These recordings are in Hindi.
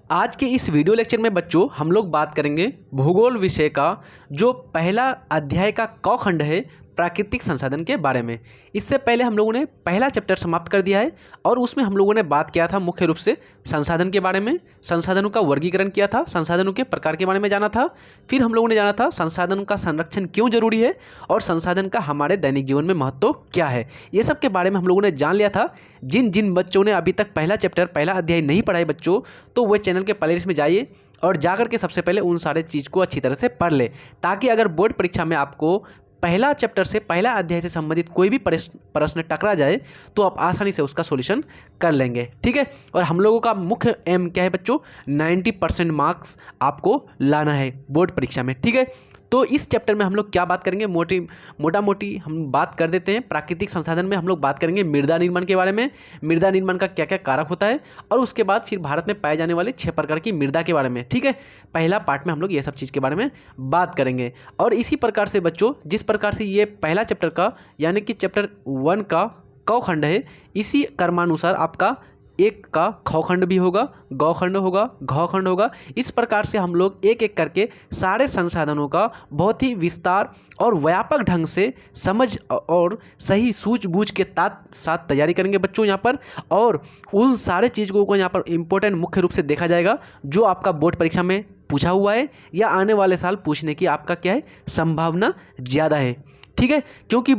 आज के इस वीडियो लेक्चर में बच्चों हम लोग बात करेंगे भूगोल विषय का जो पहला अध्याय का क खंड है प्राकृतिक संसाधन के बारे में। इससे पहले हम लोगों ने पहला चैप्टर समाप्त कर दिया है और उसमें हम लोगों ने बात किया था मुख्य रूप से संसाधन के बारे में, संसाधनों का वर्गीकरण किया था, संसाधनों के प्रकार के बारे में जाना था। फिर हम लोगों ने जाना था संसाधनों का संरक्षण क्यों जरूरी है और संसाधन का हमारे दैनिक जीवन में महत्व क्या है। ये सब के बारे में हम लोगों ने जान लिया था। जिन जिन बच्चों ने अभी तक पहला चैप्टर पहला अध्याय नहीं पढ़ा है बच्चों, तो वह चैनल के प्लेलिस्ट में जाइए और जाकर के सबसे पहले उन सारे चीज़ को अच्छी तरह से पढ़ ले, ताकि अगर बोर्ड परीक्षा में आपको पहला चैप्टर से पहला अध्याय से संबंधित कोई भी प्रश्न टकरा जाए तो आप आसानी से उसका सॉल्यूशन कर लेंगे। ठीक है। और हम लोगों का मुख्य एम क्या है बच्चों, 90% मार्क्स आपको लाना है बोर्ड परीक्षा में। ठीक है। तो इस चैप्टर में हम लोग क्या बात करेंगे, मोटा मोटी हम बात कर देते हैं। प्राकृतिक संसाधन में हम लोग बात करेंगे मृदा निर्माण के बारे में, मृदा निर्माण का क्या क्या कारक होता है, और उसके बाद फिर भारत में पाए जाने वाले 6 प्रकार की मृदा के बारे में। ठीक है। पहला पार्ट में हम लोग ये सब चीज़ के बारे में बात करेंगे। और इसी प्रकार से बच्चों जिस प्रकार से ये पहला चैप्टर का यानी कि चैप्टर 1 का क खंड है, इसी कर्मानुसार आपका 1 का ख खंड भी होगा, ग खंड होगा, घ खंड होगा। इस प्रकार से हम लोग एक एक करके सारे संसाधनों का बहुत ही विस्तार और व्यापक ढंग से समझ और सही सूझबूझ के साथ तैयारी करेंगे बच्चों यहाँ पर। और उन सारे चीज़ों को यहाँ पर इम्पोर्टेंट मुख्य रूप से देखा जाएगा जो आपका बोर्ड परीक्षा में पूछा हुआ है या आने वाले साल पूछने की आपका क्या है संभावना ज़्यादा है। ठीक है। क्योंकि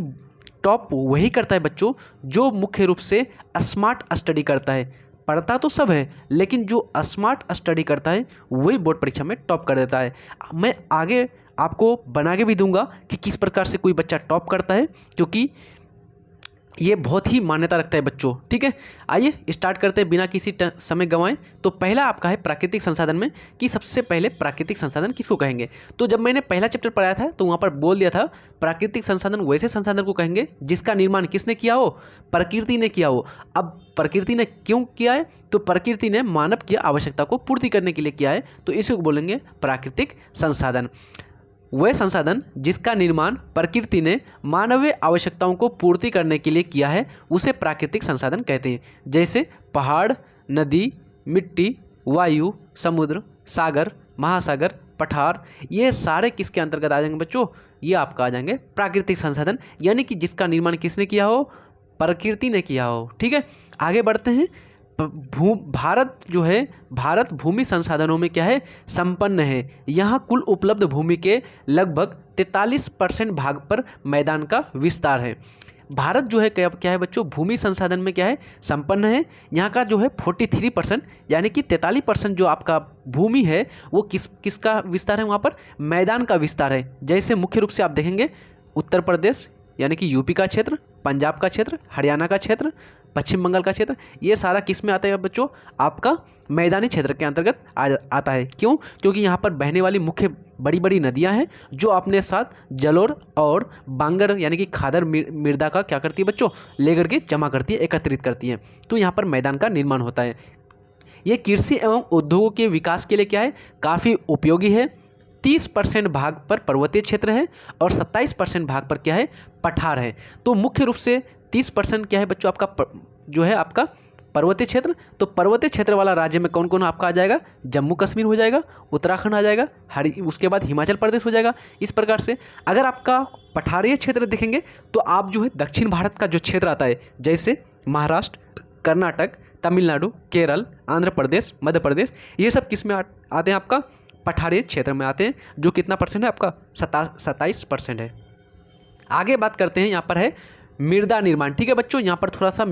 टॉप वही करता है बच्चों जो मुख्य रूप से स्मार्ट स्टडी करता है। पढ़ता तो सब है लेकिन जो स्मार्ट स्टडी करता है वही बोर्ड परीक्षा में टॉप कर देता है। मैं आगे आपको बना के भी दूंगा कि किस प्रकार से कोई बच्चा टॉप करता है, क्योंकि ये बहुत ही मान्यता रखता है बच्चों। ठीक है। आइए स्टार्ट करते हैं बिना किसी समय गंवाएं। तो पहला आपका है प्राकृतिक संसाधन में कि सबसे पहले प्राकृतिक संसाधन किसको कहेंगे। तो जब मैंने पहला चैप्टर पढ़ाया था तो वहाँ पर बोल दिया था प्राकृतिक संसाधन वैसे संसाधन को कहेंगे जिसका निर्माण किसने किया हो, प्रकृति ने किया हो। अब प्रकृति ने क्यों किया है, तो प्रकृति ने मानव की आवश्यकता को पूर्ति करने के लिए किया है, तो इसी को बोलेंगे प्राकृतिक संसाधन। वह संसाधन जिसका निर्माण प्रकृति ने मानवीय आवश्यकताओं को पूर्ति करने के लिए किया है उसे प्राकृतिक संसाधन कहते हैं। जैसे पहाड़, नदी, मिट्टी, वायु, समुद्र, सागर, महासागर, पठार, ये सारे किसके अंतर्गत आ जाएंगे बच्चों, ये आपका आ जाएंगे प्राकृतिक संसाधन, यानी कि जिसका निर्माण किसने किया हो, प्रकृति ने किया हो। ठीक है। आगे बढ़ते हैं। भारत जो है, भारत भूमि संसाधनों में क्या है, संपन्न है। यहाँ कुल उपलब्ध भूमि के लगभग 43% भाग पर मैदान का विस्तार है। भारत जो है क्या है बच्चों, भूमि संसाधन में क्या है, संपन्न है। यहाँ का जो है 43% यानी कि 43% जो आपका भूमि है वो किसका विस्तार है, वहाँ पर मैदान का विस्तार है। जैसे मुख्य रूप से आप देखेंगे उत्तर प्रदेश यानी कि यूपी का क्षेत्र, पंजाब का क्षेत्र, हरियाणा का क्षेत्र, पश्चिम बंगाल का क्षेत्र, ये सारा किस में आता है बच्चों, आपका मैदानी क्षेत्र के अंतर्गत आता है। क्यों? क्योंकि यहाँ पर बहने वाली मुख्य बड़ी बड़ी नदियाँ हैं जो अपने साथ जलोढ़ और बांगर यानी कि खादर मृदा का क्या करती है बच्चों, लेकर के जमा करती है, एकत्रित करती है। तो यहाँ पर मैदान का निर्माण होता है। ये कृषि एवं उद्योगों के विकास के लिए क्या है, काफ़ी उपयोगी है। 30% भाग पर पर्वतीय क्षेत्र है और 27% भाग पर क्या है, पठार है। तो मुख्य रूप से 30% क्या है बच्चों आपका जो है आपका पर्वतीय क्षेत्र। तो पर्वतीय क्षेत्र वाला राज्य में कौन कौन आपका आ जाएगा, जम्मू कश्मीर हो जाएगा, उत्तराखंड आ जाएगा, उसके बाद हिमाचल प्रदेश हो जाएगा। इस प्रकार से अगर आपका पठारीय क्षेत्र देखेंगे तो आप जो है दक्षिण भारत का जो क्षेत्र आता है, जैसे महाराष्ट्र, कर्नाटक, तमिलनाडु, केरल, आंध्र प्रदेश, मध्य प्रदेश, ये सब किस में आते हैं, आपका पठारी क्षेत्र में आते हैं, जो कितना परसेंट है आपका, 27% है। आगे बात करते हैं, यहाँ पर है मृदा निर्माण। ठीक है बच्चों, यहाँ पर थोड़ा सा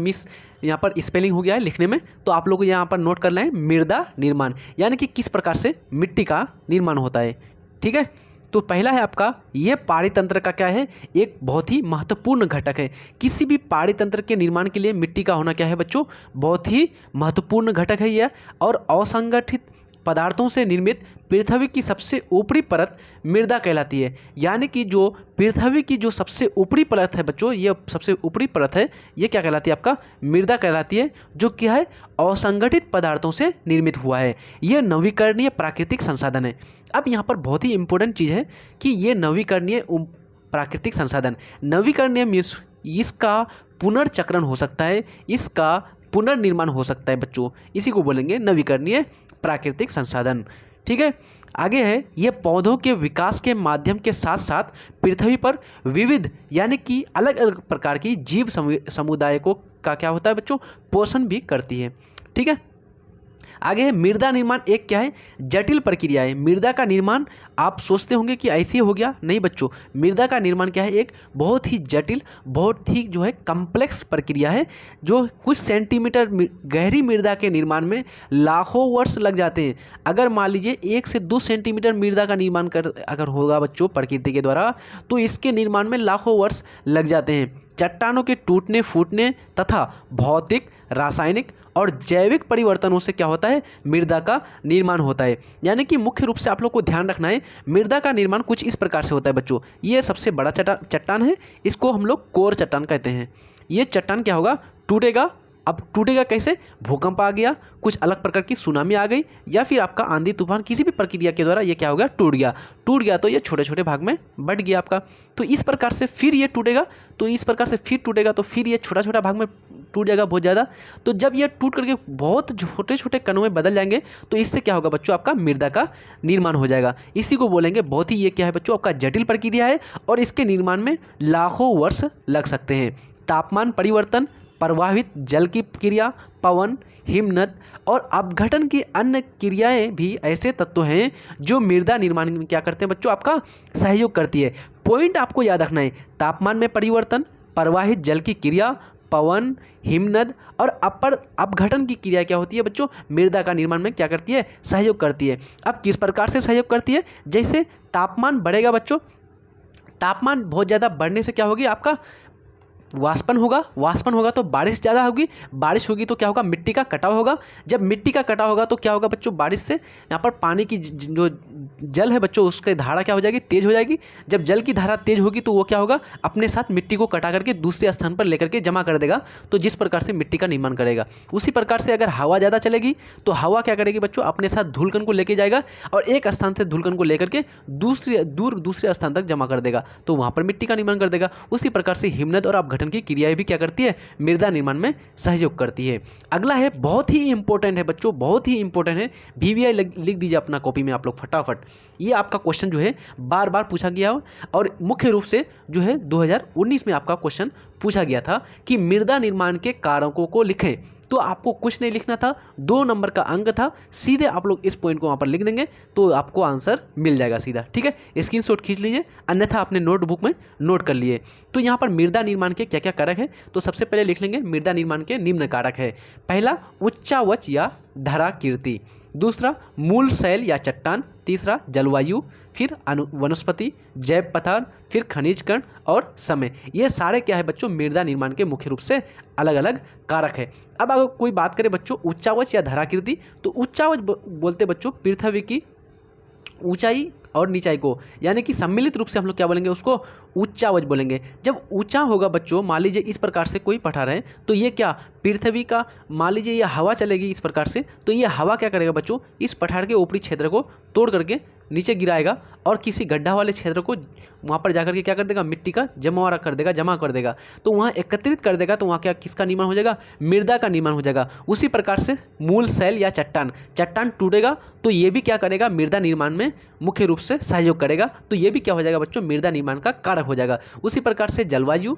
यहाँ पर स्पेलिंग हो गया है लिखने में, तो आप लोग यहाँ पर नोट कर लें मृदा निर्माण, यानी कि किस प्रकार से मिट्टी का निर्माण होता है। ठीक है। तो पहला है आपका ये पाड़ी तंत्र का क्या है, एक बहुत ही महत्वपूर्ण घटक है। किसी भी पाड़ी तंत्र के निर्माण के लिए मिट्टी का होना क्या है बच्चों, बहुत ही महत्वपूर्ण घटक है यह। और असंगठित पदार्थों से निर्मित पृथ्वी की सबसे ऊपरी परत मृदा कहलाती है। यानी कि जो पृथ्वी की जो सबसे ऊपरी परत है बच्चों, ये सबसे ऊपरी परत है, ये क्या कहलाती है, आपका मृदा कहलाती है, जो क्या है असंगठित पदार्थों से निर्मित हुआ है। ये नवीकरणीय प्राकृतिक संसाधन है। अब यहाँ पर बहुत ही इंपॉर्टेंट चीज़ है कि ये नवीकरणीय प्राकृतिक संसाधन, नवीकरणीय मीन्स इसका पुनर्चक्रण हो सकता है, इसका पुनर्निर्माण हो सकता है बच्चों, इसी को बोलेंगे नवीकरणीय प्राकृतिक संसाधन। ठीक है, आगे है, ये पौधों के विकास के माध्यम के साथ साथ पृथ्वी पर विविध यानी कि अलग अलग प्रकार की जीव समुदाय को का क्या होता है बच्चों, पोषण भी करती है। ठीक है, आगे है, मृदा निर्माण एक क्या है, जटिल प्रक्रिया है। मृदा का निर्माण आप सोचते होंगे कि ऐसे ही हो गया, नहीं बच्चों, मृदा का निर्माण क्या है, एक बहुत ही जटिल, बहुत ही जो है कम्प्लेक्स प्रक्रिया है, जो कुछ सेंटीमीटर गहरी मृदा के निर्माण में लाखों वर्ष लग जाते हैं। अगर मान लीजिए 1 से 2 सेंटीमीटर मृदा का निर्माण अगर होगा बच्चों प्रकृति के द्वारा, तो इसके निर्माण में लाखों वर्ष लग जाते हैं। चट्टानों के टूटने फूटने तथा भौतिक, रासायनिक और जैविक परिवर्तनों से क्या होता है, मृदा का निर्माण होता है। यानी कि मुख्य रूप से आप लोग को ध्यान रखना है, मृदा का निर्माण कुछ इस प्रकार से होता है बच्चों। ये सबसे बड़ा चट्टान है, इसको हम लोग कोर चट्टान कहते हैं। ये चट्टान क्या होगा, टूटेगा। अब टूटेगा कैसे, भूकंप आ गया, कुछ अलग प्रकार की सुनामी आ गई, या फिर आपका आंधी तूफान, किसी भी प्रक्रिया के द्वारा ये क्या हो गया, टूट गया तो ये छोटे छोटे भाग में बट गया आपका। तो इस प्रकार से फिर ये टूटेगा, तो इस प्रकार से फिर टूटेगा, तो फिर ये छोटा छोटा भाग में टूट जाएगा बहुत ज़्यादा। तो जब ये टूट करके बहुत छोटे छोटे कणों में बदल जाएंगे, तो इससे क्या होगा बच्चों, आपका मृदा का निर्माण हो जाएगा। इसी को बोलेंगे बहुत ही, ये क्या है बच्चों, आपका जटिल प्रक्रिया है, और इसके निर्माण में लाखों वर्ष लग सकते हैं। तापमान परिवर्तन, प्रवाहित जल की क्रिया, पवन, हिमनद और अपघटन की अन्य क्रियाएं भी ऐसे तत्व हैं जो मृदा निर्माण में क्या करते हैं बच्चों, आपका सहयोग करती है। पॉइंट आपको याद रखना है, तापमान में परिवर्तन, प्रवाहित जल की क्रिया, पवन, हिमनद और अपघटन की क्रिया क्या होती है बच्चों, मृदा का निर्माण में क्या करती है, सहयोग करती है। अब किस प्रकार से सहयोग करती है, जैसे तापमान बढ़ेगा बच्चों, तापमान बहुत ज़्यादा बढ़ने से क्या होगी, आपका वाष्पन होगा तो बारिश ज़्यादा होगी, बारिश होगी तो क्या होगा, मिट्टी का कटाव होगा। जब मिट्टी का कटाव होगा तो क्या होगा बच्चों, बारिश से यहाँ पर पानी की जो जल है बच्चों, उसकी धारा क्या हो जाएगी, तेज़ हो जाएगी। जब जल की धारा तेज़ होगी तो वो क्या होगा, अपने साथ मिट्टी को कटा करके दूसरे स्थान पर लेकर के जमा कर देगा, तो जिस प्रकार से मिट्टी का निर्माण करेगा। उसी प्रकार से अगर हवा ज़्यादा चलेगी तो हवा क्या करेगी बच्चों, अपने साथ धूलकण को लेके जाएगा और एक स्थान से धूलकण को लेकर के दूसरे स्थान तक जमा कर देगा, तो वहाँ पर मिट्टी का निर्माण कर देगा। उसी प्रकार से हिमनद और अपघटन की क्रियाएं भी क्या करती है, मृदा निर्माण में सहयोग करती है। अगला है, बहुत ही इंपॉर्टेंट है बच्चों, बहुत ही इंपॉर्टेंट है, VVI लिख दीजिए अपना कॉपी में आप लोग फटाफट। ये आपका क्वेश्चन जो है बार बार पूछा गया हो, और मुख्य रूप से जो है 2019 में आपका क्वेश्चन पूछा गया था कि मृदा निर्माण के कारकों को लिखें। तो आपको कुछ नहीं लिखना था, 2 नंबर का अंक था, सीधे आप लोग इस पॉइंट को वहाँ पर लिख देंगे तो आपको आंसर मिल जाएगा सीधा। ठीक है, स्क्रीनशॉट खींच लीजिए, अन्यथा अपने नोटबुक में नोट कर लिए। तो यहाँ पर मृदा निर्माण के क्या क्या कारक है, तो सबसे पहले लिख लेंगे मृदा निर्माण के निम्न कारक है। पहला, उच्चावच या धराकीर्ति, दूसरा मूल शैल या चट्टान, तीसरा जलवायु, फिर वनस्पति, जैव पदार्थ, फिर खनिज कण और समय। ये सारे क्या है बच्चों, मृदा निर्माण के मुख्य रूप से अलग अलग कारक है। अब अगर कोई बात करें बच्चों उच्चावच या धराकीर्ति, तो उच्चावच बोलते बच्चों पृथ्वी की ऊंचाई और नीचाई को, यानी कि सम्मिलित रूप से हम लोग क्या बोलेंगे, उसको उच्चावच बोलेंगे। जब ऊंचा होगा बच्चों, मान लीजिए इस प्रकार से कोई पठार है, तो ये क्या, पृथ्वी का, मान लीजिए ये हवा चलेगी इस प्रकार से, तो ये हवा क्या करेगा बच्चों, इस पठार के ऊपरी क्षेत्र को तोड़ करके नीचे गिराएगा और किसी गड्ढा वाले क्षेत्र को वहाँ पर जाकर के क्या कर देगा, मिट्टी का जमा कर देगा, तो वहाँ एकत्रित कर देगा, तो वहाँ क्या, किसका निर्माण हो जाएगा, मृदा का निर्माण हो जाएगा। उसी प्रकार से मूल शैल या चट्टान टूटेगा तो ये भी क्या करेगा, मृदा निर्माण में मुख्य रूप से सहयोग करेगा, तो ये भी क्या हो जाएगा बच्चों, मृदा निर्माण का कारक हो जाएगा। उसी प्रकार से जलवायु,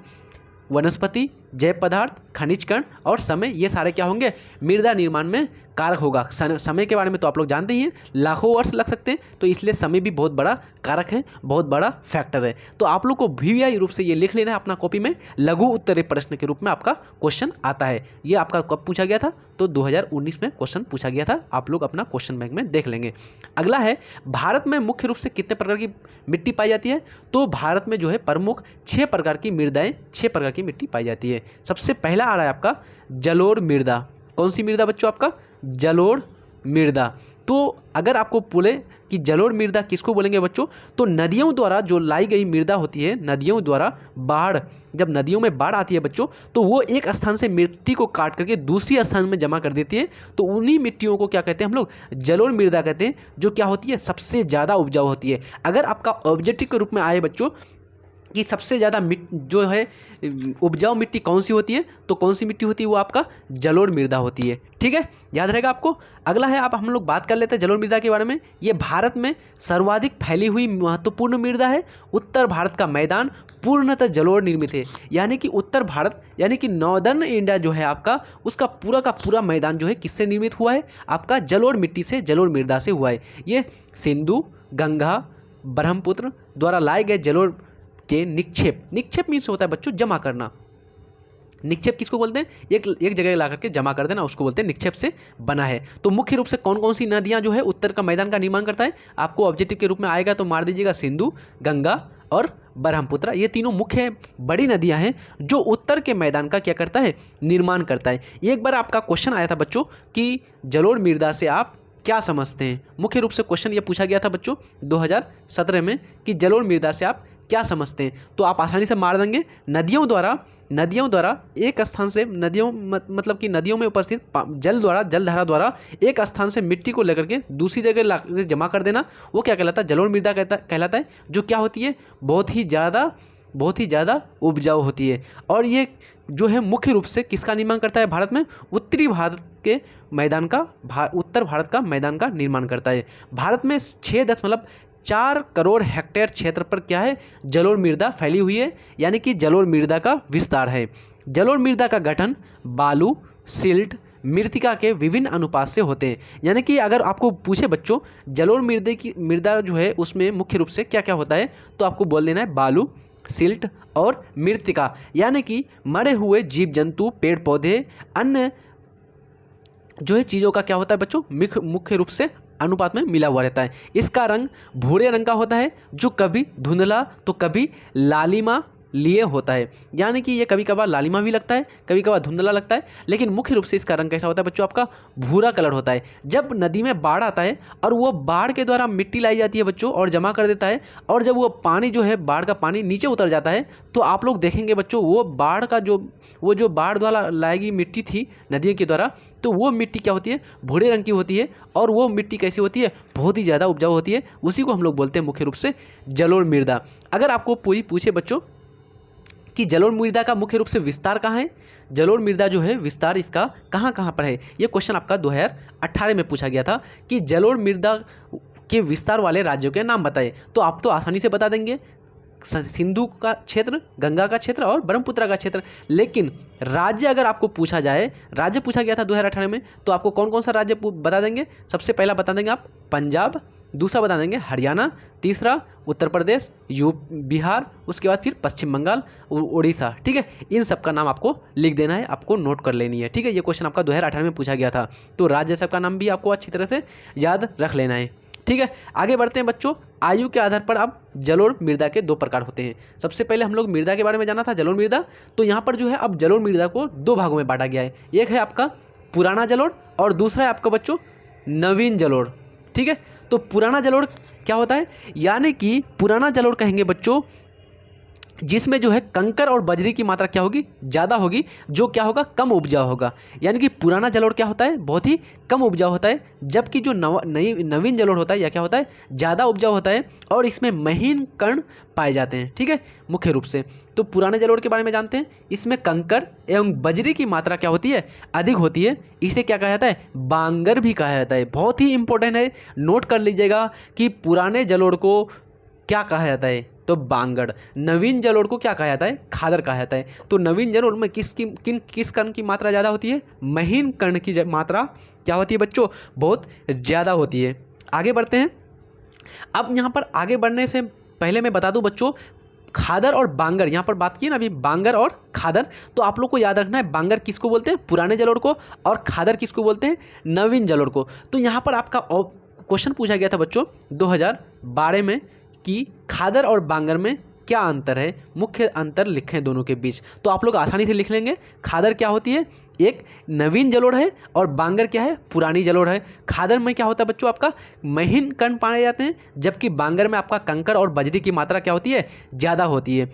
वनस्पति, जैव पदार्थ, खनिज कण और समय, ये सारे क्या होंगे, मृदा निर्माण में कारक होगा। समय के बारे में तो आप लोग जानते ही हैं, लाखों वर्ष लग सकते हैं, तो इसलिए समय भी बहुत बड़ा कारक है, बहुत बड़ा फैक्टर है। तो आप लोग को VVI रूप से ये लिख लेना है अपना कॉपी में, लघु उत्तरीय प्रश्न के रूप में आपका क्वेश्चन आता है। ये आपका कब पूछा गया था, तो 2019 में क्वेश्चन पूछा गया था, आप लोग अपना क्वेश्चन बैंक में देख लेंगे। अगला है, भारत में मुख्य रूप से कितने प्रकार की मिट्टी पाई जाती है, तो भारत में जो है प्रमुख 6 प्रकार की मृदाएँ, 6 प्रकार की मिट्टी पाई जाती है। सबसे पहला आ रहा है आपका जलोढ़ मृदा। कौन सी मृदा बच्चों, आपका जलोढ़ मृदा। तो अगर आपको बोले कि जलोढ़ मृदा किसको बोलेंगे बच्चों, तो नदियों द्वारा जो लाई गई मृदा होती है, नदियों द्वारा बाढ़, जब नदियों में बाढ़ आती है बच्चों, तो वो एक स्थान से मिट्टी को काट करके दूसरी स्थान में जमा कर देती है, तो उन्हीं मिट्टियों को क्या कहते हैं हम लोग, जलोढ़ मृदा कहते हैं, जो क्या होती है, सबसे ज़्यादा उपजाऊ होती है। अगर आपका ऑब्जेक्टिव के रूप में आए बच्चों कि सबसे ज़्यादा जो है उपजाऊ मिट्टी कौन सी होती है, तो कौन सी मिट्टी होती है वो आपका जलोढ़ मृदा होती है। ठीक है, याद रहेगा आपको। अगला है, आप हम लोग बात कर लेते हैं जलोढ़ मृदा के बारे में। ये भारत में सर्वाधिक फैली हुई महत्वपूर्ण मृदा है। उत्तर भारत का मैदान पूर्णतः जलोढ़ निर्मित है, यानी कि उत्तर भारत यानी कि नॉर्दर्न इंडिया जो है आपका, उसका पूरा का पूरा मैदान जो है किससे निर्मित हुआ है, आपका जलोढ़ मिट्टी से, जलोढ़ मृदा से हुआ है। ये सिंधु, गंगा, ब्रह्मपुत्र द्वारा लाए गए जलोढ़ के निक्षेप मीन्स होता है बच्चों जमा करना। निक्षेप किसको बोलते हैं, एक जगह ला करके जमा कर देना, उसको बोलते हैं निक्षेप से बना है। तो मुख्य रूप से कौन कौन सी नदियां जो है उत्तर का मैदान का निर्माण करता है, आपको ऑब्जेक्टिव के रूप में आएगा तो मार दीजिएगा सिंधु, गंगा और ब्रह्मपुत्र। ये तीनों मुख्य बड़ी नदियां हैं जो उत्तर के मैदान का क्या करता है, निर्माण करता है। एक बार आपका क्वेश्चन आया था बच्चों कि जलोढ़ मृदा से आप क्या समझते हैं। मुख्य रूप से क्वेश्चन ये पूछा गया था बच्चों 2017 में कि जलोढ़ मृदा से आप क्या समझते हैं, तो आप आसानी से मार देंगे नदियों द्वारा एक स्थान से, मतलब कि नदियों में उपस्थित जलधारा द्वारा एक स्थान से मिट्टी को लेकर के दूसरी जगह ला जमा कर देना, वो क्या कहलाता है, जलोढ़ मृदा कहलाता है। जो क्या होती है, बहुत ही ज़्यादा उपजाऊ होती है। और ये जो है मुख्य रूप से किसका निर्माण करता है भारत में, उत्तर भारत का मैदान का निर्माण करता है। भारत में 6.4 करोड़ हेक्टेयर क्षेत्र पर क्या है, जलोढ़ मृदा फैली हुई है, यानी कि जलोढ़ मृदा का विस्तार है। जलोढ़ मृदा का गठन बालू, सिल्ट, मृत्तिका के विभिन्न अनुपात से होते हैं। यानी कि अगर आपको पूछे बच्चों जलोढ़ मृदा जो है उसमें मुख्य रूप से क्या क्या होता है, तो आपको बोल देना है बालू, सिल्ट और मृत्तिका, यानी कि मरे हुए जीव जंतु, पेड़ पौधे, अन्य जो है चीज़ों का क्या होता है बच्चों, मुख्य रूप से अनुपात में मिला हुआ रहता है। इसका रंग भूरे रंग का होता है, जो कभी धुंधला तो कभी लालिमा लिए होता है। यानी कि ये कभी कभार लालिमा भी लगता है, कभी कभार धुंधला लगता है, लेकिन मुख्य रूप से इसका रंग कैसा होता है बच्चों, आपका भूरा कलर होता है। जब नदी में बाढ़ आता है और वो बाढ़ के द्वारा मिट्टी लाई जाती है बच्चों और जमा कर देता है, और जब वो पानी जो है बाढ़ का पानी नीचे उतर जाता है, तो आप लोग देखेंगे बच्चों वो बाढ़ द्वारा लाई गई मिट्टी थी नदियों के द्वारा, तो वो मिट्टी क्या होती है, भूरे रंग की होती है। और वो मिट्टी कैसी होती है, बहुत ही ज़्यादा उपजाऊ होती है। उसी को हम लोग बोलते हैं मुख्य रूप से जलोढ़ मृदा। अगर आपको पूछे बच्चों कि जलोढ़ मृदा का मुख्य रूप से विस्तार कहाँ है, जलोढ़ मृदा जो है विस्तार इसका कहाँ कहाँ पर है, ये क्वेश्चन आपका 2018 में पूछा गया था कि जलोढ़ मृदा के विस्तार वाले राज्यों के नाम बताएं। तो आप तो आसानी से बता देंगे, सिंधु का क्षेत्र, गंगा का क्षेत्र और ब्रह्मपुत्र का क्षेत्र। लेकिन राज्य अगर आपको पूछा जाए, राज्य पूछा गया था 2018 में, तो आपको कौन कौन सा राज्य बता देंगे, सबसे पहला बता देंगे आप पंजाब, दूसरा बता देंगे हरियाणा, तीसरा उत्तर प्रदेश, बिहार, उसके बाद फिर पश्चिम बंगाल, उड़ीसा। ठीक है, इन सब का नाम आपको लिख देना है, आपको नोट कर लेनी है। ठीक है, ये क्वेश्चन आपका 2018 में पूछा गया था, तो राज्य सब का नाम भी आपको अच्छी तरह से याद रख लेना है। ठीक है, आगे बढ़ते हैं बच्चों। आयु के आधार पर अब जलोढ़ मृदा के 2 प्रकार होते हैं। सबसे पहले हम लोग मृदा के बारे में जाना था, जलोढ़ मृदा। तो यहाँ पर जो है अब जलोढ़ मृदा को 2 भागों में बांटा गया है। एक है आपका पुराना जलोढ़ और दूसरा है आपका बच्चों नवीन जलोढ़। ठीक है, तो पुराना जलोढ़ क्या होता है, यानी कि पुराना जलोढ़ कहेंगे बच्चों जिसमें जो है कंकर और बजरी की मात्रा क्या होगी, ज़्यादा होगी, जो क्या होगा, कम उपजाऊ होगा। यानी कि पुराना जलोढ़ क्या होता है, बहुत ही कम उपजाऊ होता है, जबकि जो नवीन जलोढ़ होता है या क्या होता है, ज़्यादा उपजाऊ होता है और इसमें महीन कण पाए जाते हैं। ठीक है, मुख्य रूप से तो पुराने जलोढ़ के बारे में जानते हैं। इसमें कंकर एवं बजरी की मात्रा क्या होती है, अधिक होती है। इसे क्या कहा जाता है, बांगर भी कहा जाता है। बहुत ही इंपॉर्टेंट है, नोट कर लीजिएगा कि पुराने जलोढ़ को क्या कहा जाता है, तो बांगड़। नवीन जलोढ़ को क्या कहा जाता है, खादर कहा जाता है। तो नवीन जलोढ़ में किस कण की मात्रा ज़्यादा होती है, महीन कण की मात्रा क्या होती है बच्चों, बहुत ज़्यादा होती है। आगे बढ़ते हैं। अब यहाँ पर आगे बढ़ने से पहले मैं बता दूं बच्चों, खादर और बांगर, यहाँ पर बात की ना अभी, बांगर और खादर, तो आप लोग को याद रखना है बांगर किसको बोलते हैं, पुराने जलोढ़ को, और खादर किसको बोलते हैं, नवीन जलोढ़ को। तो यहाँ पर आपका क्वेश्चन पूछा गया था बच्चों 2012 में कि खादर और बांगर में क्या अंतर है, मुख्य अंतर लिखें दोनों के बीच। तो आप लोग आसानी से लिख लेंगे, खादर क्या होती है, एक नवीन जलोढ़ है, और बांगर क्या है, पुरानी जलोढ़ है। खादर में क्या होता है बच्चों, आपका महीन कण पाए जाते हैं, जबकि बांगर में आपका कंकर और बजरी की मात्रा क्या होती है, ज़्यादा होती है।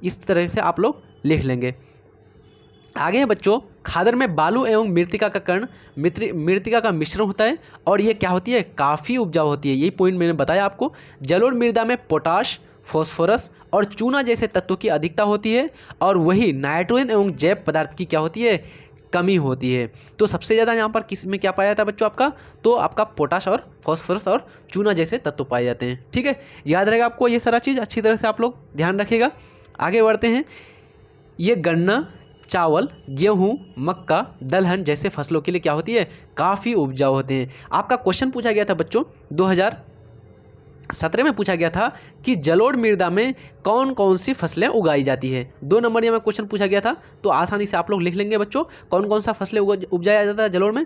इस तरह से आप लोग लिख लेंगे। आगे है बच्चों, खादर में बालू एवं मृत्तिका का कण, मृत्तिका का मिश्रण होता है, और ये क्या होती है, काफ़ी उपजाऊ होती है। यही पॉइंट मैंने बताया आपको। जलोढ़ मृदा में पोटाश, फॉस्फोरस और चूना जैसे तत्वों की अधिकता होती है और वही नाइट्रोजन एवं जैव पदार्थ की क्या होती है, कमी होती है। तो सबसे ज़्यादा यहाँ पर किस में क्या पाया जाता है बच्चों आपका, तो आपका पोटाश और फॉस्फोरस और चूना जैसे तत्व पाए जाते हैं। ठीक है, याद रहेगा आपको ये सारा चीज़, अच्छी तरह से आप लोग ध्यान रखिएगा। आगे बढ़ते हैं। ये गन्ना, चावल, गेहूं, मक्का, दलहन जैसे फसलों के लिए क्या होती है, काफ़ी उपजाऊ होते हैं। आपका क्वेश्चन पूछा गया था बच्चों 2017 में पूछा गया था कि जलोढ़ मृदा में कौन कौन सी फसलें उगाई जाती है। 2 नंबर में क्वेश्चन पूछा गया था, तो आसानी से आप लोग लिख लेंगे बच्चों कौन कौन सा फसलें उपजाया जाता है जलोढ़ में।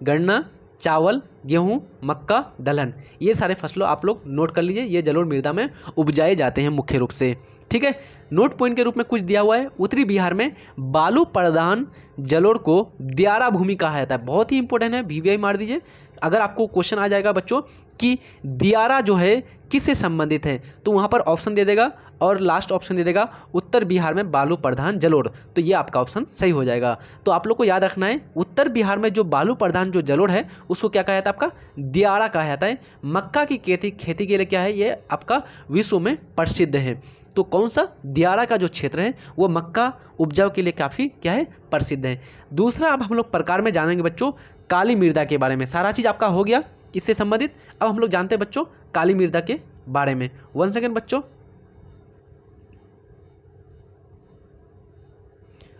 गन्ना, चावल, गेहूं, मक्का, दलहन, ये सारे फसलों आप लोग नोट कर लीजिए, ये जलोढ़ मृदा में उपजाए जाते हैं मुख्य रूप से। ठीक है, नोट पॉइंट के रूप में कुछ दिया हुआ है। उत्तरी बिहार में बालू प्रधान जलोढ़ को दियारा भूमि कहा जाता है। बहुत ही इंपॉर्टेंट है, VVI मार दीजिए। अगर आपको क्वेश्चन आ जाएगा बच्चों कि दियारा जो है किससे संबंधित है, तो वहाँ पर ऑप्शन दे देगा और लास्ट ऑप्शन दे देगा उत्तर बिहार में बालू प्रधान जलोढ़, तो ये आपका ऑप्शन सही हो जाएगा। तो आप लोग को याद रखना है, उत्तर बिहार में जो बालू प्रधान जो जलोढ़ है उसको क्या कहा जाता है, आपका दियारा कहा जाता है। मक्का की खेती के लिए क्या है, ये आपका विश्व में प्रसिद्ध है। तो कौन सा, दियारा का जो क्षेत्र है वो मक्का उपजाऊ के लिए काफ़ी क्या है, प्रसिद्ध है। दूसरा अब हम लोग प्रकार में जानेंगे बच्चों काली मृदा के बारे में। सारा चीज़ आपका हो गया इससे संबंधित। अब हम लोग जानते हैं बच्चों काली मृदा के बारे में। 1 सेकेंड बच्चों,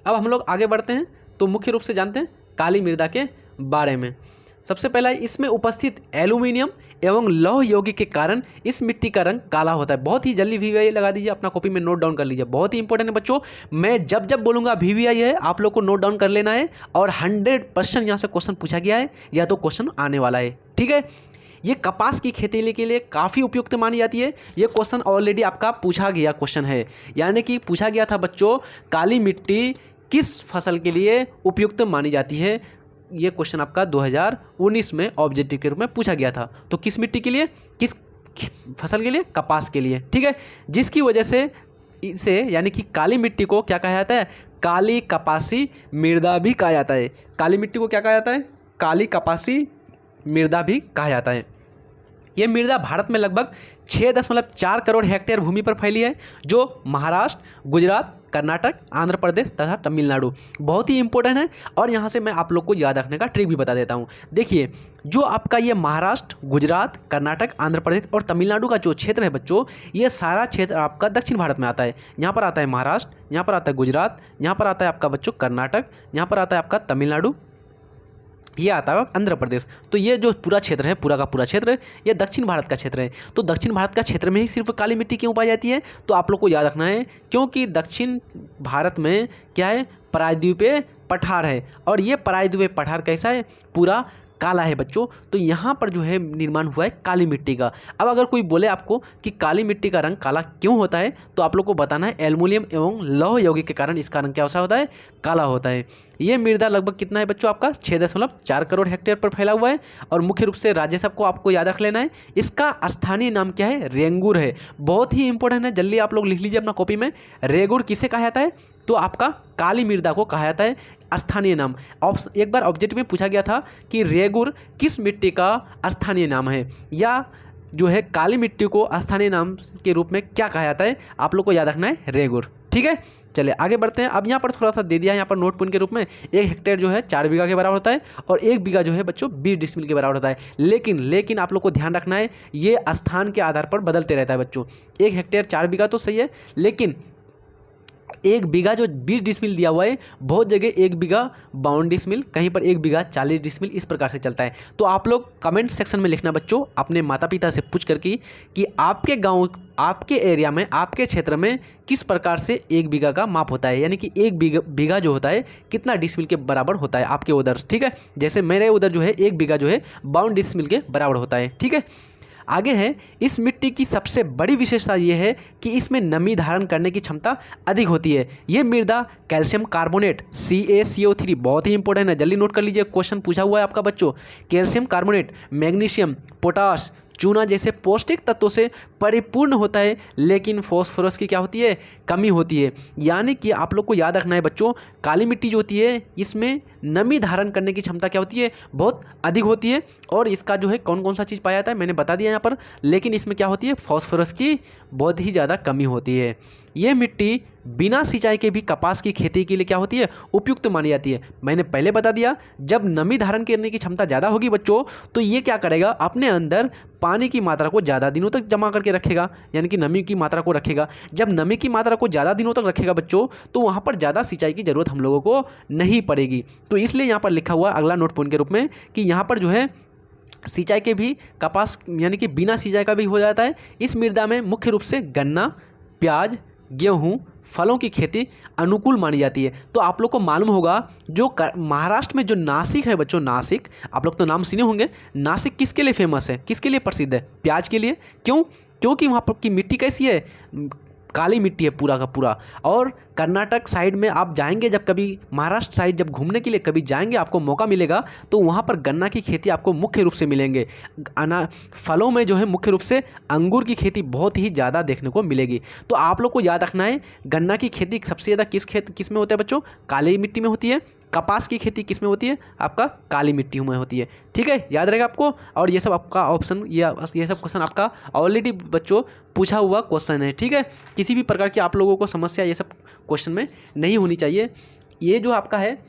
अब हम लोग आगे बढ़ते हैं। तो मुख्य रूप से जानते हैं काली मृदा के बारे में। सबसे पहला, इसमें उपस्थित एल्यूमिनियम एवं लौह यौगिक के कारण इस मिट्टी का रंग काला होता है। बहुत ही जल्दी VVI लगा दीजिए, अपना कॉपी में नोट डाउन कर लीजिए, बहुत ही इंपॉर्टेंट है बच्चों। मैं जब जब बोलूँगा VVI है, आप लोग को नोट डाउन कर लेना है। और 100% यहाँ से क्वेश्चन पूछा गया है या तो क्वेश्चन आने वाला है। ठीक है, ये कपास की खेती के लिए काफ़ी उपयुक्त मानी जाती है। ये क्वेश्चन ऑलरेडी आपका पूछा गया क्वेश्चन है, यानी कि पूछा गया था बच्चों काली मिट्टी किस फसल के लिए उपयुक्त मानी जाती है। ये क्वेश्चन आपका 2019 में ऑब्जेक्टिव के रूप में पूछा गया था। तो किस मिट्टी के लिए, किस फसल के लिए, कपास के लिए। ठीक है, जिसकी वजह से इसे यानी कि काली मिट्टी को क्या कहा जाता है, काली कपासी मृदा भी कहा जाता है। काली मिट्टी को क्या कहा जाता है, काली कपासी मृदा भी कहा जाता है। ये मृदा भारत में लगभग 6.4 करोड़ हेक्टेयर भूमि पर फैली है, जो महाराष्ट्र, गुजरात, कर्नाटक, आंध्र प्रदेश तथा तमिलनाडु। बहुत ही इंपॉर्टेंट है। और यहाँ से मैं आप लोग को याद रखने का ट्रिक भी बता देता हूँ। देखिए, जो आपका ये महाराष्ट्र, गुजरात, कर्नाटक, आंध्र प्रदेश और तमिलनाडु का जो क्षेत्र है बच्चों, ये सारा क्षेत्र आपका दक्षिण भारत में आता है। यहाँ पर आता है महाराष्ट्र, यहाँ पर आता है गुजरात, यहाँ पर आता है आपका बच्चों कर्नाटक, यहाँ पर आता है आपका तमिलनाडु, ये आता है आंध्र प्रदेश। तो ये जो पूरा क्षेत्र है, पूरा का पूरा क्षेत्र, ये दक्षिण भारत का क्षेत्र है। तो दक्षिण भारत का क्षेत्र में ही सिर्फ काली मिट्टी क्यों पाई जाती है, तो आप लोग को याद रखना है क्योंकि दक्षिण भारत में क्या है, प्रायद्वीपीय पठार है। और ये प्रायद्वीपीय पठार कैसा है, पूरा काला है बच्चों। तो यहाँ पर जो है निर्माण हुआ है काली मिट्टी का। अब अगर कोई बोले आपको कि काली मिट्टी का रंग काला क्यों होता है, तो आप लोग को बताना है एल्युमिनियम एवं लौह यौगिक के कारण इसका रंग क्या होता है, काला होता है। ये मृदा लगभग कितना है बच्चों, आपका 6.4 करोड़ हेक्टेयर पर फैला हुआ है। और मुख्य रूप से राज्य सबको आपको याद रख लेना है, इसका स्थानीय नाम क्या है, रेंगुर है। बहुत ही इंपॉर्टेंट है, जल्दी आप लोग लिख लीजिए अपना कॉपी में। रेंगुर किसे कहा जाता है, तो आपका काली मृदा को कहा जाता है स्थानीय नाम। एक बार ऑब्जेक्टिव में पूछा गया था कि रेगुर किस मिट्टी का स्थानीय नाम है, या जो है काली मिट्टी को स्थानीय नाम के रूप में क्या कहा जाता है, आप लोग को याद रखना है रेगुर। ठीक है, चलिए आगे बढ़ते हैं। अब यहाँ पर थोड़ा सा दे दिया है यहाँ पर नोट पॉइंट के रूप में, 1 हेक्टेयर जो है 4 बीघा के बराबर होता है और 1 बीघा जो है बच्चों 20 डिसमिल के बराबर होता है। लेकिन आप लोग को ध्यान रखना है, ये स्थान के आधार पर बदलते रहता है बच्चों। 1 हेक्टेयर 4 बीघा तो सही है, लेकिन 1 बीघा जो 20 डिसमिल दिया हुआ है, बहुत जगह 1 बीघा 52 डिसमिल, कहीं पर 1 बीघा 40 डिसमिल, इस प्रकार से चलता है। तो आप लोग कमेंट सेक्शन में लिखना बच्चों, अपने माता पिता से पूछ कर कि आपके गांव, आपके एरिया में, आपके क्षेत्र में किस प्रकार से 1 बीघा का माप होता है, यानी कि 1 बीघा जो होता है कितना डिसमिल के बराबर होता है आपके उधर। ठीक है, जैसे मेरे उधर जो है 1 बीघा जो है 52 डिसमिल के बराबर होता है। ठीक है, आगे है, इस मिट्टी की सबसे बड़ी विशेषता ये है कि इसमें नमी धारण करने की क्षमता अधिक होती है। ये मृदा कैल्शियम कार्बोनेट CaCO3, बहुत ही इंपॉर्टेंट है, जल्दी नोट कर लीजिए, क्वेश्चन पूछा हुआ है आपका बच्चों। कैल्शियम कार्बोनेट, मैग्नीशियम, पोटाश, चूना जैसे पौष्टिक तत्वों से परिपूर्ण होता है, लेकिन फॉस्फोरस की क्या होती है, कमी होती है। यानी कि आप लोग को याद रखना है बच्चों, काली मिट्टी जो होती है इसमें नमी धारण करने की क्षमता क्या होती है, बहुत अधिक होती है। और इसका जो है कौन कौन सा चीज़ पाया जाता है मैंने बता दिया यहाँ पर, लेकिन इसमें क्या होती है, फॉस्फोरस की बहुत ही ज़्यादा कमी होती है। यह मिट्टी बिना सिंचाई के भी कपास की खेती के लिए क्या होती है, उपयुक्त मानी जाती है। मैंने पहले बता दिया, जब नमी धारण करने की क्षमता ज़्यादा होगी बच्चों, तो ये क्या करेगा, अपने अंदर पानी की मात्रा को ज़्यादा दिनों तक जमा करके रखेगा, यानी कि नमी की मात्रा को रखेगा। जब नमी की मात्रा को ज़्यादा दिनों तक रखेगा बच्चों, तो वहाँ पर ज़्यादा सिंचाई की ज़रूरत हम लोगों को नहीं पड़ेगी। तो इसलिए यहाँ पर लिखा हुआ अगला नोट पॉइंट के रूप में कि यहाँ पर जो है सिंचाई के भी कपास यानी कि बिना सिंचाई का भी हो जाता है। इस मृदा में मुख्य रूप से गन्ना, प्याज, गेहूँ, फलों की खेती अनुकूल मानी जाती है। तो आप लोग को मालूम होगा जो महाराष्ट्र में जो नासिक है बच्चों, नासिक आप लोग तो नाम सुने होंगे, नासिक किसके लिए फेमस है, किसके लिए प्रसिद्ध है, प्याज के लिए। क्यों? क्योंकि वहाँ पर की मिट्टी कैसी है, काली मिट्टी है पूरा का पूरा। और कर्नाटक साइड में आप जाएंगे, जब कभी महाराष्ट्र साइड जब घूमने के लिए कभी जाएंगे, आपको मौका मिलेगा तो वहाँ पर गन्ना की खेती आपको मुख्य रूप से मिलेंगे। फलों में जो है मुख्य रूप से अंगूर की खेती बहुत ही ज़्यादा देखने को मिलेगी। तो आप लोग को याद रखना है, गन्ना की खेती सबसे ज़्यादा किस में होता है बच्चों, काली मिट्टी में होती है। कपास की खेती किस में होती है, आपका काली मिट्टी में होती है। ठीक है, याद रहेगा आपको। और ये सब आपका ऑप्शन ये सब क्वेश्चन आपका ऑलरेडी बच्चों पूछा हुआ क्वेश्चन है। ठीक है, किसी भी प्रकार की आप लोगों को समस्या ये सब क्वेश्चन में नहीं होनी चाहिए। ये जो आपका है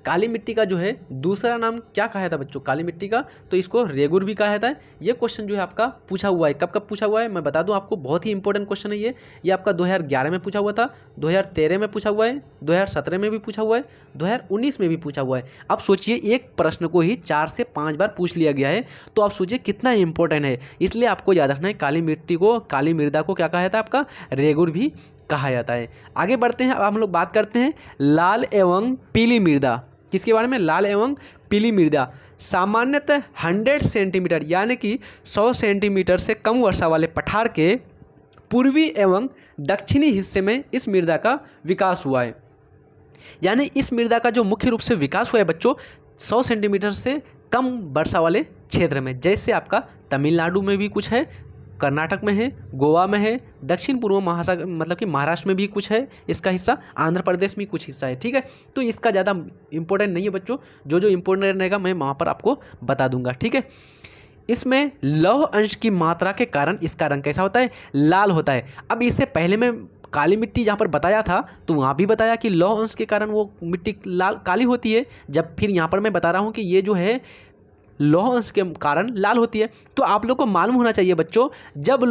काली मिट्टी का जो है दूसरा नाम क्या कहा था बच्चों, काली मिट्टी का, तो इसको रेगुर भी कहा जाता है। ये क्वेश्चन जो है आपका पूछा हुआ है, कब कब पूछा हुआ है मैं बता दूं आपको, बहुत ही इंपॉर्टेंट क्वेश्चन है ये आपका 2011 में पूछा हुआ था, 2013 में पूछा हुआ है, 2017 में भी पूछा हुआ है, 2019 में भी पूछा हुआ है। अब सोचिए एक प्रश्न को ही 4 से 5 बार पूछ लिया गया है, तो आप सोचिए कितना इंपॉर्टेंट है। इसलिए आपको याद रखना है, काली मिट्टी को, काली मृदा को क्या कहा जाता है, आपका रेगुर भी कहा जाता है। आगे बढ़ते हैं, अब हम लोग बात करते हैं लाल एवं पीली मृदा। किसके बारे में, लाल एवं पीली मृदा। सामान्यतः 100 सेंटीमीटर यानी कि 100 सेंटीमीटर से कम वर्षा वाले पठार के पूर्वी एवं दक्षिणी हिस्से में इस मृदा का विकास हुआ है। यानी इस मृदा का जो मुख्य रूप से विकास हुआ है बच्चों, 100 सेंटीमीटर से कम वर्षा वाले क्षेत्र में, जैसे आपका तमिलनाडु में भी कुछ है, कर्नाटक में है, गोवा में है, दक्षिण पूर्व महासागर मतलब कि महाराष्ट्र में भी कुछ है इसका हिस्सा, आंध्र प्रदेश में कुछ हिस्सा है। ठीक है, तो इसका ज़्यादा इंपॉर्टेंट नहीं है बच्चों, जो इंपॉर्टेंट रहेगा मैं वहाँ पर आपको बता दूंगा। ठीक है, इसमें लौह अंश की मात्रा के कारण इसका रंग कैसा होता है, लाल होता है। अब इससे पहले मैं काली मिट्टी जहाँ पर बताया था तो वहाँ भी बताया कि लौह अंश के कारण वो मिट्टी लाल काली होती है, जब फिर यहाँ पर मैं बता रहा हूँ कि ये जो है लौह अंश के कारण लाल होती है। तो आप लोग को मालूम होना चाहिए बच्चों, जब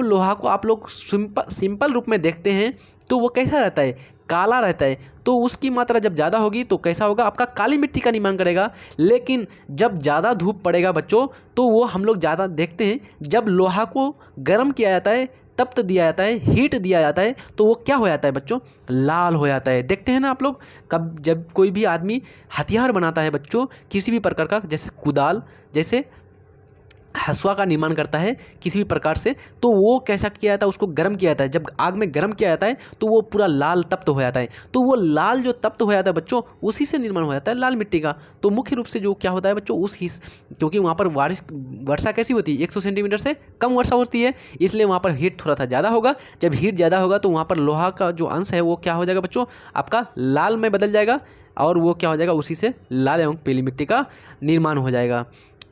लोहा को आप लोग सिंपल रूप में देखते हैं तो वो कैसा रहता है, काला रहता है। तो उसकी मात्रा जब ज़्यादा होगी तो कैसा होगा, आपका काली मिट्टी का निर्माण करेगा। लेकिन जब ज़्यादा धूप पड़ेगा बच्चों, तो वो हम लोग ज़्यादा देखते हैं, जब लोहा को गर्म किया जाता है, तप्त दिया जाता है, हीट दिया जाता है, तो वो क्या हो जाता है बच्चों, लाल हो जाता है। देखते हैं ना आप लोग, कब जब कोई भी आदमी हथियार बनाता है बच्चों, किसी भी प्रकार का, जैसे कुदाल, जैसे हसुआ का निर्माण करता है किसी भी प्रकार से, तो वो कैसा किया जाता है, उसको गर्म किया जाता है। जब आग में गर्म किया जाता है तो वो पूरा लाल तप्त हो जाता है। तो वो लाल जो तप्त हो जाता है बच्चों, उसी से निर्माण हो जाता है लाल मिट्टी का। तो मुख्य रूप से जो क्या होता है बच्चों, क्योंकि वहाँ पर वर्षा कैसी होती है, 100 सेंटीमीटर से कम वर्षा होती है, इसलिए वहाँ पर हीट थोड़ा सा ज़्यादा होगा। जब हीट ज़्यादा होगा तो वहाँ पर लोहा का जो अंश है वो क्या हो जाएगा बच्चों, आपका लाल में बदल जाएगा, और वो क्या हो जाएगा, उसी से लाल एवं पीली मिट्टी का निर्माण हो जाएगा।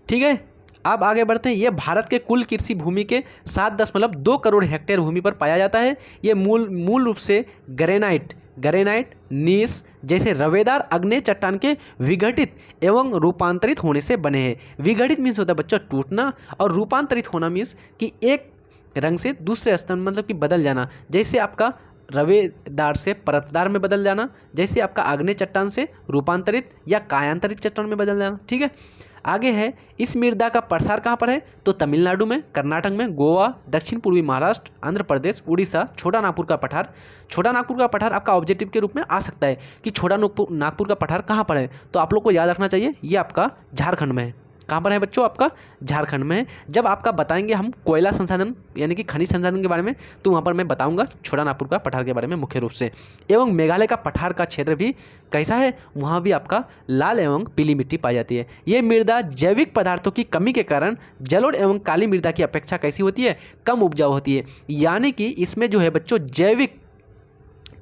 ठीक है, अब आगे बढ़ते हैं। ये भारत के कुल कृषि भूमि के 7.2 करोड़ हेक्टेयर भूमि पर पाया जाता है। ये मूल रूप से ग्रेनाइट नीस जैसे रवेदार आग्नेय चट्टान के विघटित एवं रूपांतरित होने से बने हैं। विघटित मीन्स होता है बच्चों टूटना, और रूपांतरित होना मीन्स कि एक रंग से दूसरे स्तर मतलब कि बदल जाना। जैसे आपका रवेदार से परतदार में बदल जाना, जैसे आपका आग्नेय चट्टान से रूपांतरित या कायांतरित चट्टान में बदल जाना। ठीक है, आगे है, इस मृदा का प्रसार कहाँ पर है, तो तमिलनाडु में, कर्नाटक में, गोवा, दक्षिण पूर्वी महाराष्ट्र, आंध्र प्रदेश, उड़ीसा, छोटा नागपुर का पठार। छोटा नागपुर का पठार आपका ऑब्जेक्टिव के रूप में आ सकता है कि छोटा नागपुर का पठार कहाँ पर है, तो आप लोग को याद रखना चाहिए ये आपका झारखंड में है। कहाँ पर है बच्चों, आपका झारखंड में है। जब आपका बताएंगे हम कोयला संसाधन यानी कि खनिज संसाधन के बारे में, तो वहाँ पर मैं बताऊंगा छोटा नागपुर का पठार के बारे में मुख्य रूप से। एवं मेघालय का पठार का क्षेत्र भी कैसा है, वहाँ भी आपका लाल एवं पीली मिट्टी पाई जाती है। ये मृदा जैविक पदार्थों की कमी के कारण जलोढ़ एवं काली मृदा की अपेक्षा कैसी होती है, कम उपजाऊ होती है। यानी कि इसमें जो है बच्चों जैविक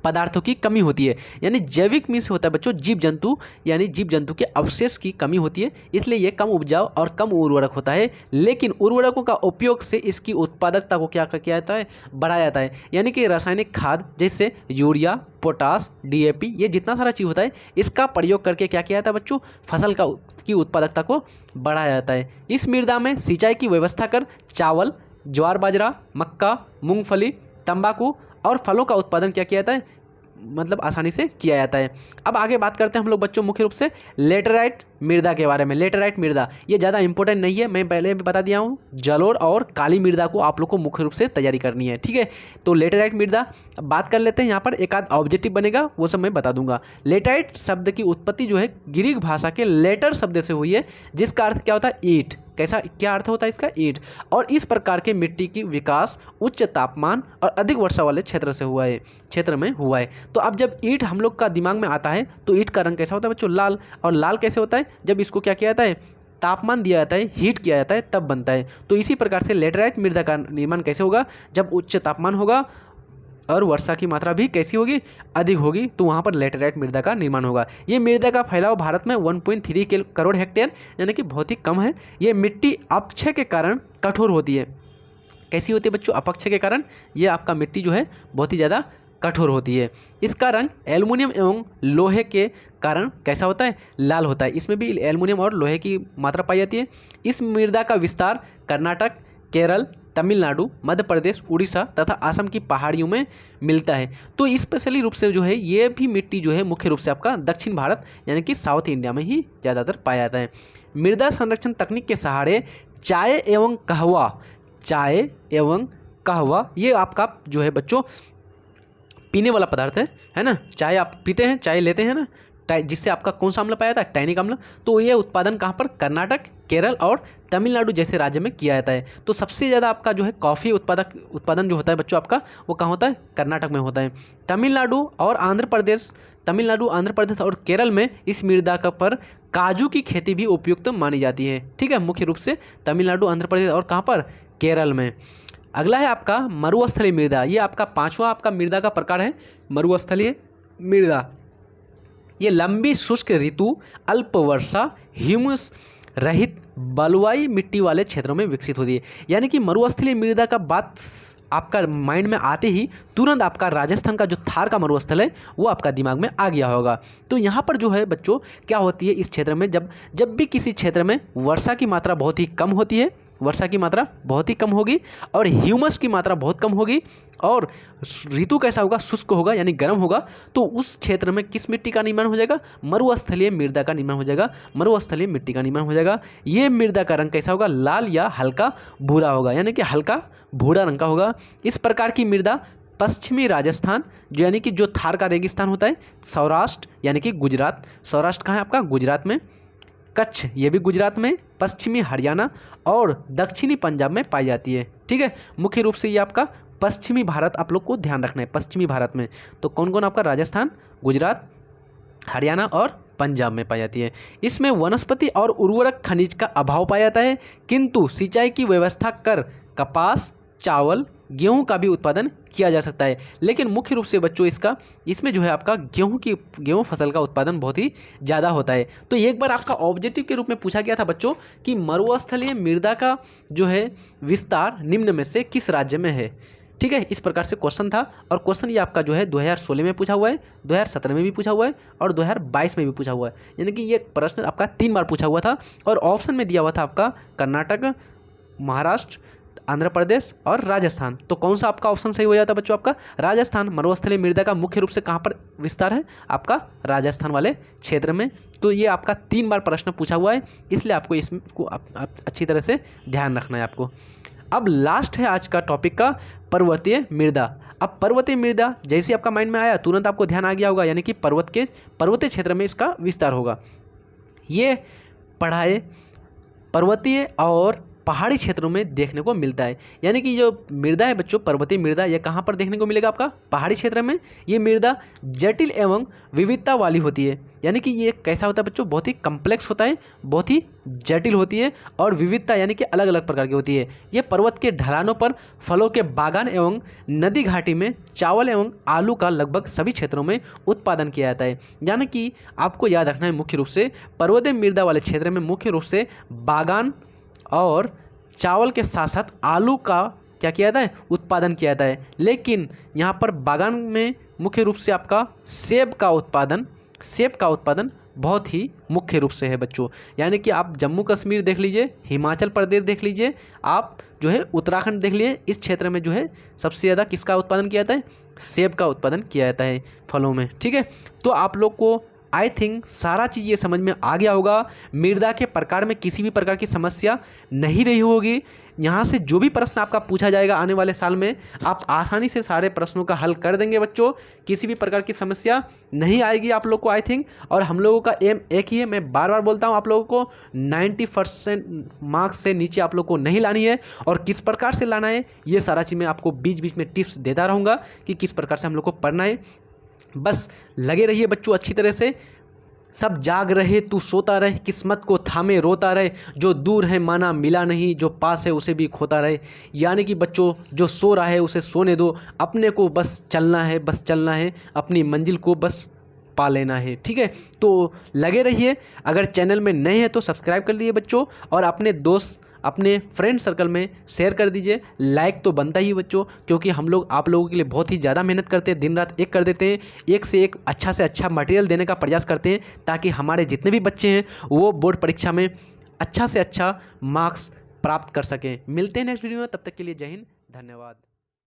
पदार्थों की कमी होती है। यानी जैविक मीन्स होता है बच्चों जीव जंतु, यानी जीव जंतु के अवशेष की कमी होती है, इसलिए ये कम उपजाऊ और कम उर्वरक होता है। लेकिन उर्वरकों का उपयोग से इसकी उत्पादकता को क्या किया जाता है, बढ़ाया जाता है। यानी कि रासायनिक खाद जैसे यूरिया, पोटास, DAP, ये जितना सारा चीज़ होता है इसका प्रयोग करके क्या किया जाता है बच्चों, फसल की उत्पादकता को बढ़ाया जाता है। इस मृदा में सिंचाई की व्यवस्था कर चावल, ज्वार बाजरा, मक्का, मूंगफली, तंबाकू और फलों का उत्पादन क्या किया जाता है, मतलब आसानी से किया जाता है। अब आगे बात करते हैं हम लोग बच्चों मुख्य रूप से लेटराइट मृदा के बारे में। लेटराइट मृदा ये ज़्यादा इंपॉर्टेंट नहीं है, मैं पहले भी बता दिया हूँ। जलोढ़ और काली मृदा को आप लोग को मुख्य रूप से तैयारी करनी है, ठीक है। तो लेटराइट मृदा बात कर लेते हैं, यहाँ पर एक आध ऑब्जेक्टिव बनेगा वो सब मैं बता दूंगा। लेटराइट शब्द की उत्पत्ति जो है ग्रीक भाषा के लेटर शब्द से हुई है, जिसका अर्थ क्या होता है, ईंट। कैसा, क्या अर्थ होता है इसका, ईंट। और इस प्रकार के मिट्टी की विकास उच्च तापमान और अधिक वर्षा वाले क्षेत्र में हुआ है। तो अब जब ईंट हम लोग का दिमाग में आता है तो ईंट का रंग कैसा होता है बच्चों, लाल। और लाल कैसे होता है, जब इसको क्या किया जाता है, तापमान दिया जाता है, हीट किया जाता है, तब बनता है। तो इसी प्रकार से लेटराइट मृदा का निर्माण कैसे होगा, जब उच्च तापमान होगा और वर्षा की मात्रा भी कैसी होगी, अधिक होगी, तो वहाँ पर लेटराइट मृदा का निर्माण होगा। ये मृदा का फैलाव भारत में 1.3 करोड़ हेक्टेयर यानी कि बहुत ही कम है। ये मिट्टी अपक्षय के कारण कठोर होती है। कैसी होती है बच्चों, अपक्षय के कारण ये आपका मिट्टी जो है बहुत ही ज़्यादा कठोर होती है। इसका रंग एल्युमिनियम एवं लोहे के कारण कैसा होता है, लाल होता है। इसमें भी एल्युमिनियम और लोहे की मात्रा पाई जाती है। इस मृदा का विस्तार कर्नाटक, केरल, तमिलनाडु, मध्य प्रदेश, उड़ीसा तथा असम की पहाड़ियों में मिलता है। तो स्पेशली रूप से जो है ये भी मिट्टी जो है मुख्य रूप से आपका दक्षिण भारत यानी कि साउथ इंडिया में ही ज़्यादातर पाया जाता है। मृदा संरक्षण तकनीक के सहारे चाय एवं कहवा ये आपका जो है बच्चों पीने वाला पदार्थ है ना। चाय आप पीते हैं, चाय लेते हैं ना, जिससे आपका कौन सा अम्ल पाया जाता है, टैनिक अम्ल। तो ये उत्पादन कहाँ पर, कर्नाटक, केरल और तमिलनाडु जैसे राज्य में किया जाता है। तो सबसे ज़्यादा आपका जो है कॉफ़ी उत्पादन जो होता है बच्चों आपका, वो कहाँ होता है, कर्नाटक में होता है। तमिलनाडु, आंध्र प्रदेश और केरल में इस मृदा पर काजू की खेती भी उपयुक्त मानी जाती है, ठीक है। मुख्य रूप से तमिलनाडु, आंध्र प्रदेश और कहाँ पर, केरल में। अगला है आपका मरुस्थलीय मृदा। ये आपका पांचवा आपका मृदा का प्रकार है, मरुस्थलीय मृदा। ये लंबी शुष्क ऋतु, अल्प वर्षा, ह्यूमस रहित बलुआई मिट्टी वाले क्षेत्रों में विकसित होती है। यानी कि मरुस्थलीय मृदा का बात आपका माइंड में आते ही तुरंत आपका राजस्थान का जो थार का मरुस्थल है वो आपका दिमाग में आ गया होगा। तो यहाँ पर जो है बच्चों क्या होती है, इस क्षेत्र में जब भी किसी क्षेत्र में वर्षा की मात्रा बहुत ही कम होती है, वर्षा की मात्रा बहुत ही कम होगी और ह्यूमस की मात्रा बहुत कम होगी और ऋतु कैसा होगा, शुष्क होगा यानी गर्म होगा, तो उस क्षेत्र में किस मिट्टी का निर्माण हो जाएगा, मरुस्थलीय मृदा का निर्माण हो जाएगा, मरुस्थलीय मिट्टी का निर्माण हो जाएगा। ये मृदा का रंग कैसा होगा, लाल या हल्का भूरा होगा, यानी कि हल्का भूरा रंग का होगा। इस प्रकार की मृदा पश्चिमी राजस्थान जो यानी कि जो थार का रेगिस्तान होता है, सौराष्ट्र यानी कि गुजरात, सौराष्ट्र कहाँ है आपका, गुजरात में, कच्छ ये भी गुजरात में, पश्चिमी हरियाणा और दक्षिणी पंजाब में पाई जाती है, ठीक है। मुख्य रूप से ये आपका पश्चिमी भारत आप लोग को ध्यान रखना है, पश्चिमी भारत में तो कौन कौन आपका, राजस्थान, गुजरात, हरियाणा और पंजाब में पाई जाती है। इसमें वनस्पति और उर्वरक खनिज का अभाव पाया जाता है, किंतु सिंचाई की व्यवस्था कर कपास, चावल, गेहूं का भी उत्पादन किया जा सकता है। लेकिन मुख्य रूप से बच्चों इसमें जो है आपका गेहूं फसल का उत्पादन बहुत ही ज़्यादा होता है। तो एक बार आपका ऑब्जेक्टिव के रूप में पूछा गया था बच्चों कि मरुस्थलीय मृदा का जो है विस्तार निम्न में से किस राज्य में है, ठीक है। इस प्रकार से क्वेश्चन था और क्वेश्चन ये आपका जो है 2016 में पूछा हुआ है, 2017 में भी पूछा हुआ है और 2022 में भी पूछा हुआ है। यानी कि ये प्रश्न आपका 3 बार पूछा हुआ था और ऑप्शन में दिया हुआ था आपका कर्नाटक, महाराष्ट्र, आंध्र प्रदेश और राजस्थान। तो कौन सा आपका ऑप्शन सही हो जाता है बच्चों, आपका राजस्थान। मरुस्थलीय मृदा का मुख्य रूप से कहाँ पर विस्तार है, आपका राजस्थान वाले क्षेत्र में। तो ये आपका 3 बार प्रश्न पूछा हुआ है, इसलिए आपको इसको अच्छी तरह से ध्यान रखना है आपको। अब लास्ट है आज का टॉपिक का पर्वतीय मृदा। अब पर्वतीय मृदा जैसे आपका माइंड में आया तुरंत आपको ध्यान आ गया होगा, यानी कि पर्वतीय क्षेत्र में इसका विस्तार होगा। ये पढ़ाए पर्वतीय और पहाड़ी क्षेत्रों में देखने को मिलता है। यानी कि जो मृदा है बच्चों, पर्वतीय मृदा, यह कहाँ पर देखने को मिलेगा आपका? पहाड़ी क्षेत्र में। ये मृदा जटिल एवं विविधता वाली होती है। यानी कि ये कैसा होता है बच्चों? बहुत ही कम्प्लेक्स होता है, बहुत ही जटिल होती है और विविधता यानी कि अलग अलग प्रकार की होती है। ये पर्वत के ढलानों पर फलों के बागान एवं नदी घाटी में चावल एवं आलू का लगभग सभी क्षेत्रों में उत्पादन किया जाता है। यानी कि आपको याद रखना है, मुख्य रूप से पर्वतीय मृदा वाले क्षेत्र में मुख्य रूप से बागान और चावल के साथ साथ आलू का क्या किया जाता है? उत्पादन किया जाता है। लेकिन यहाँ पर बागान में मुख्य रूप से आपका सेब का उत्पादन बहुत ही मुख्य रूप से है बच्चों। यानी कि आप जम्मू कश्मीर देख लीजिए, हिमाचल प्रदेश देख लीजिए, आप जो है उत्तराखंड देख लीजिए, इस क्षेत्र में जो है सबसे ज़्यादा किसका उत्पादन किया जाता है? सेब का उत्पादन किया जाता है फलों में। ठीक है, तो आप लोग को आई थिंक सारा चीज़ ये समझ में आ गया होगा। मृदा के प्रकार में किसी भी प्रकार की समस्या नहीं रही होगी। यहाँ से जो भी प्रश्न आपका पूछा जाएगा आने वाले साल में, आप आसानी से सारे प्रश्नों का हल कर देंगे बच्चों। किसी भी प्रकार की समस्या नहीं आएगी आप लोग को आई थिंक। और हम लोगों का एम एक ही है, मैं बार बार बोलता हूँ, आप लोगों को 90% मार्क्स से नीचे आप लोग को नहीं लानी है। और किस प्रकार से लाना है ये सारा चीज़ मैं आपको बीच बीच में टिप्स देता रहूँगा कि किस प्रकार से हम लोग को पढ़ना है। बस लगे रहिए बच्चों अच्छी तरह से। सब जाग रहे तू सोता रहे, किस्मत को थामे रोता रहे, जो दूर है माना मिला नहीं, जो पास है उसे भी खोता रहे। यानी कि बच्चों जो सो रहा है उसे सोने दो, अपने को बस चलना है, अपनी मंजिल को बस पा लेना है। ठीक है, तो लगे रहिए। अगर चैनल में नए हैं तो सब्सक्राइब कर लीजिए बच्चों, और अपने दोस्त अपने फ्रेंड सर्कल में शेयर कर दीजिए। लाइक तो बनता ही बच्चों, क्योंकि हम लोग आप लोगों के लिए बहुत ही ज़्यादा मेहनत करते हैं, दिन रात एक कर देते हैं, एक से एक अच्छा से अच्छा मटेरियल देने का प्रयास करते हैं, ताकि हमारे जितने भी बच्चे हैं वो बोर्ड परीक्षा में अच्छा से अच्छा मार्क्स प्राप्त कर सकें। मिलते हैं नेक्स्ट वीडियो में, तब तक के लिए जय हिंद, धन्यवाद।